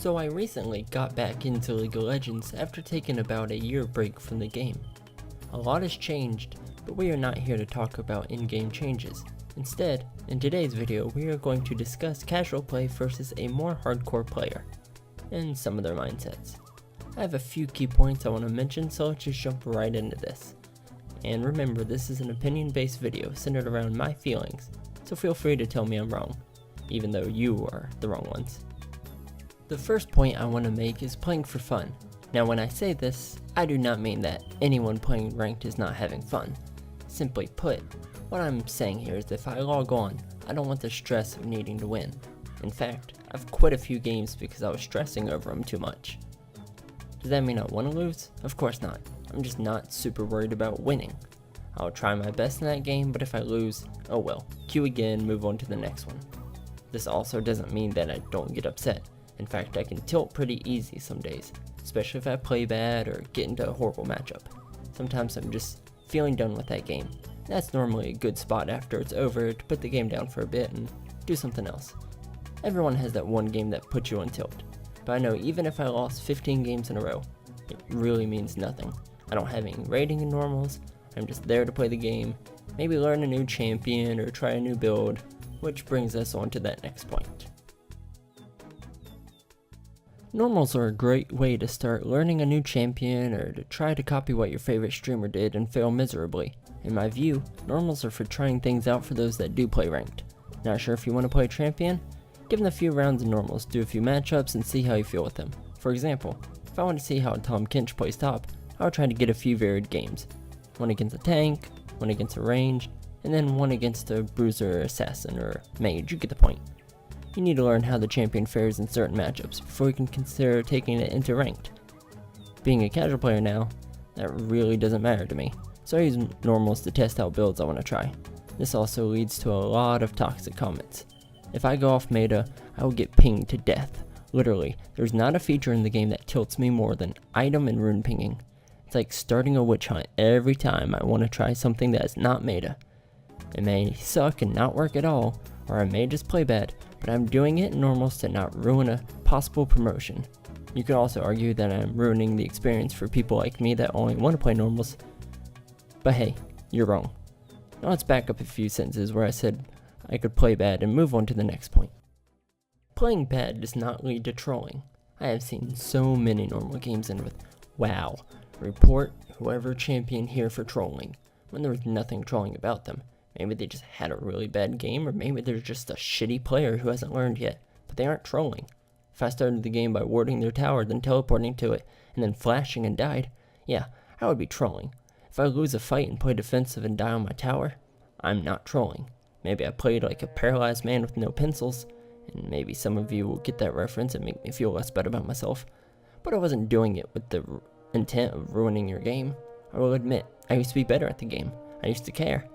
So I recently got back into League of Legends after taking about a year break from the game. A lot has changed, but we are not here to talk about in-game changes. Instead, in today's video we are going to discuss casual play versus a more hardcore player, and some of their mindsets. I have a few key points I want to mention, so let's just jump right into this. And remember, this is an opinion-based video centered around my feelings, so feel free to tell me I'm wrong, even though you are the wrong ones. The first point I want to make is playing for fun. Now when I say this, I do not mean that anyone playing ranked is not having fun. Simply put, what I'm saying here is if I log on, I don't want the stress of needing to win. In fact, I've quit a few games because I was stressing over them too much. Does that mean I want to lose? Of course not. I'm just not super worried about winning. I'll try my best in that game, but if I lose, oh well, queue again, move on to the next one. This also doesn't mean that I don't get upset. In fact, I can tilt pretty easy some days, especially if I play bad or get into a horrible matchup. Sometimes I'm just feeling done with that game. That's normally a good spot after it's over to put the game down for a bit and do something else. Everyone has that one game that puts you on tilt, but I know even if I lost 15 games in a row, it really means nothing. I don't have any rating in normals, I'm just there to play the game, maybe learn a new champion or try a new build, which brings us on to that next point. Normals are a great way to start learning a new champion or to try to copy what your favorite streamer did and fail miserably. In my view, normals are for trying things out for those that do play ranked. Not sure if you want to play champion? Give them a few rounds in normals, do a few matchups and see how you feel with them. For example, if I want to see how Tahm Kench plays top, I would try to get a few varied games. One against a tank, one against a range, and then one against a bruiser, assassin, or mage, you get the point. You need to learn how the champion fares in certain matchups before you can consider taking it into ranked. Being a casual player now, that really doesn't matter to me, so I use normals to test out builds I want to try. This also leads to a lot of toxic comments. If I go off meta, I will get pinged to death. Literally, there's not a feature in the game that tilts me more than item and rune pinging. It's like starting a witch hunt every time I want to try something that is not meta. It may suck and not work at all, or I may just play bad, but I'm doing it in normals to not ruin a possible promotion. You could also argue that I'm ruining the experience for people like me that only want to play normals, but hey, you're wrong. Now let's back up a few sentences where I said I could play bad and move on to the next point. Playing bad does not lead to trolling. I have seen so many normal games end with, "Wow, report whoever champion here for trolling," when there was nothing trolling about them. Maybe they just had a really bad game, or maybe they're just a shitty player who hasn't learned yet, but they aren't trolling. If I started the game by warding their tower, then teleporting to it, and then flashing and died, yeah, I would be trolling. If I lose a fight and play defensive and die on my tower, I'm not trolling. Maybe I played like a paralyzed man with no pencils, and maybe some of you will get that reference and make me feel less bad about myself, but I wasn't doing it with the intent of ruining your game. I will admit, I used to be better at the game. I used to care.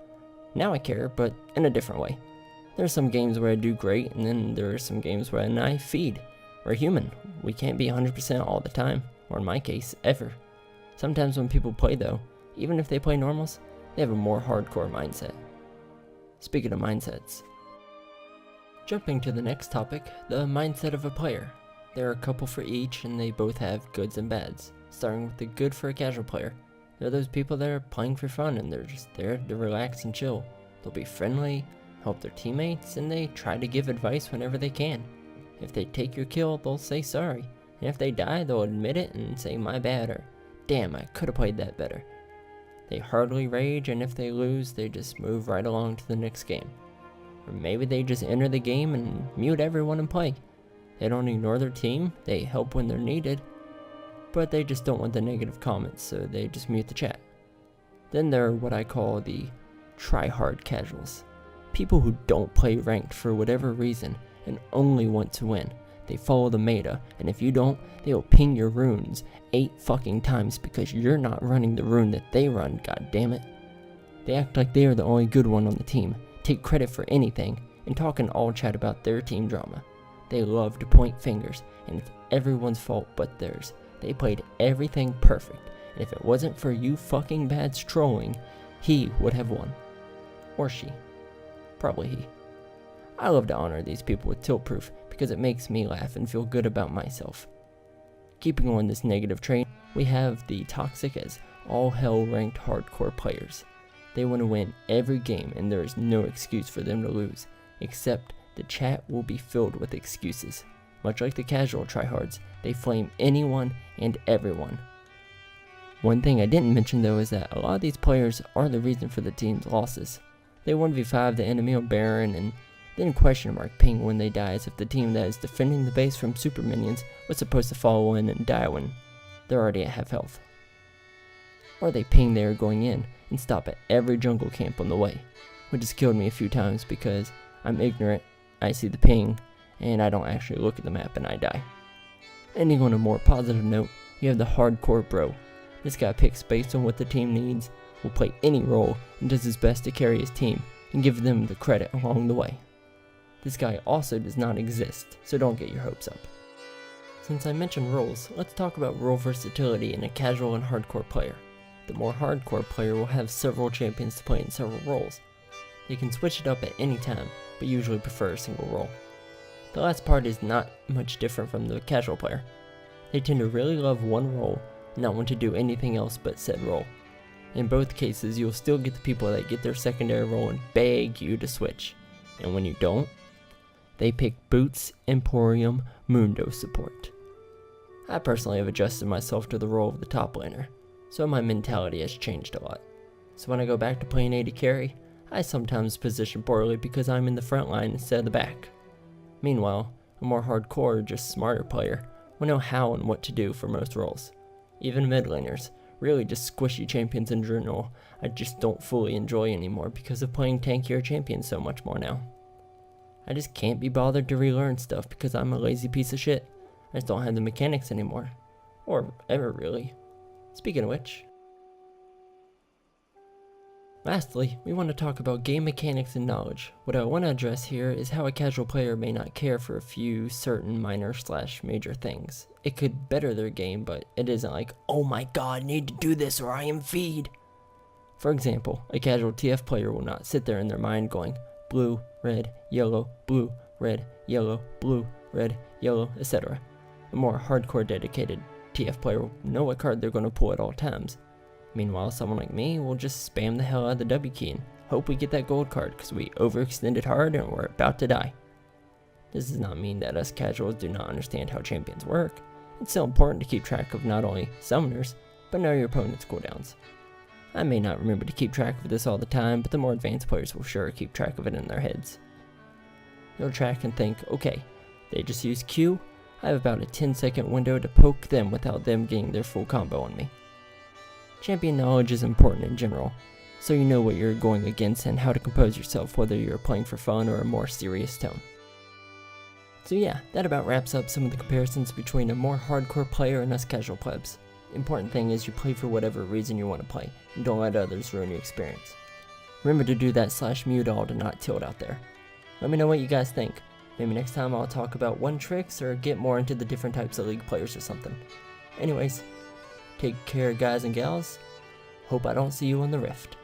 Now I care, but in a different way. There are some games where I do great, and then there are some games where I feed. We're human. We can't be 100% all the time, or in my case, ever. Sometimes when people play though, even if they play normals, they have a more hardcore mindset. Speaking of mindsets. Jumping to the next topic, the mindset of a player. There are a couple for each, and they both have goods and bads. Starting with the good for a casual player. They're those people that are playing for fun and they're just there to relax and chill. They'll be friendly, help their teammates, and they try to give advice whenever they can. If they take your kill, they'll say sorry. And if they die, they'll admit it and say my bad or damn, I could have played that better. They hardly rage, and if they lose, they just move right along to the next game. Or maybe they just enter the game and mute everyone and play. They don't ignore their team, they help when they're needed, but they just don't want the negative comments, so they just mute the chat. Then there are what I call the try-hard casuals. People who don't play ranked for whatever reason and only want to win. They follow the meta, and if you don't, they will ping your runes 8 fucking times because you're not running the rune that they run, god damn it. They act like they are the only good one on the team, take credit for anything, and talk in all chat about their team drama. They love to point fingers, and it's everyone's fault but theirs. They played everything perfect, and if it wasn't for you fucking bads trolling, he would have won. Or she. Probably he. I love to honor these people with tilt proof, because it makes me laugh and feel good about myself. Keeping on this negative train, we have the toxic as all hell ranked hardcore players. They want to win every game and there is no excuse for them to lose, except the chat will be filled with excuses. Much like the casual tryhards, they flame anyone and everyone. One thing I didn't mention though is that a lot of these players are the reason for the team's losses. They 1v5 the enemy on Baron and then question mark ping when they die, as if the team that is defending the base from super minions was supposed to follow in and die when they're already at half health. Or they ping they are going in and stop at every jungle camp on the way, which has killed me a few times because I'm ignorant, I see the ping, and I don't actually look at the map and I die. Ending on a more positive note, you have the hardcore bro. This guy picks based on what the team needs, will play any role, and does his best to carry his team and give them the credit along the way. This guy also does not exist, so don't get your hopes up. Since I mentioned roles, let's talk about role versatility in a casual and hardcore player. The more hardcore player will have several champions to play in several roles. They can switch it up at any time, but usually prefer a single role. The last part is not much different from the casual player. They tend to really love one role and not want to do anything else but said role. In both cases, you'll still get the people that get their secondary role and beg you to switch. And when you don't, they pick Boots, Emporium, Mundo support. I personally have adjusted myself to the role of the top laner, so my mentality has changed a lot. So when I go back to playing AD carry, I sometimes position poorly because I'm in the front line instead of the back. Meanwhile, a more hardcore, just smarter player will know how and what to do for most roles. Even mid laners, really just squishy champions in general, I just don't fully enjoy anymore because of playing tankier champions so much more now. I just can't be bothered to relearn stuff because I'm a lazy piece of shit. I just don't have the mechanics anymore. Or ever really. Speaking of which. Lastly, we want to talk about game mechanics and knowledge. What I want to address here is how a casual player may not care for a few certain minor/major things. It could better their game, but it isn't like, oh my god, I need to do this or I am feed. For example, a casual TF player will not sit there in their mind going, blue, red, yellow, blue, red, yellow, blue, red, yellow, etc. A more hardcore dedicated TF player will know what card they're going to pull at all times. Meanwhile, someone like me will just spam the hell out of the W key and hope we get that gold card because we overextended hard and we're about to die. This does not mean that us casuals do not understand how champions work. It's still important to keep track of not only summoners, but know your opponent's cooldowns. I may not remember to keep track of this all the time, but the more advanced players will sure keep track of it in their heads. You'll track and think, okay, they just used Q, I have about a 10-second window to poke them without them getting their full combo on me. Champion knowledge is important in general, so you know what you're going against and how to compose yourself whether you're playing for fun or a more serious tone. So yeah, that about wraps up some of the comparisons between a more hardcore player and us casual plebs. The important thing is you play for whatever reason you want to play, and don't let others ruin your experience. Remember to do that /mute all to not tilt out there. Let me know what you guys think. Maybe next time I'll talk about one tricks or get more into the different types of league players or something. Anyways, take care guys and gals. Hope I don't see you on the Rift.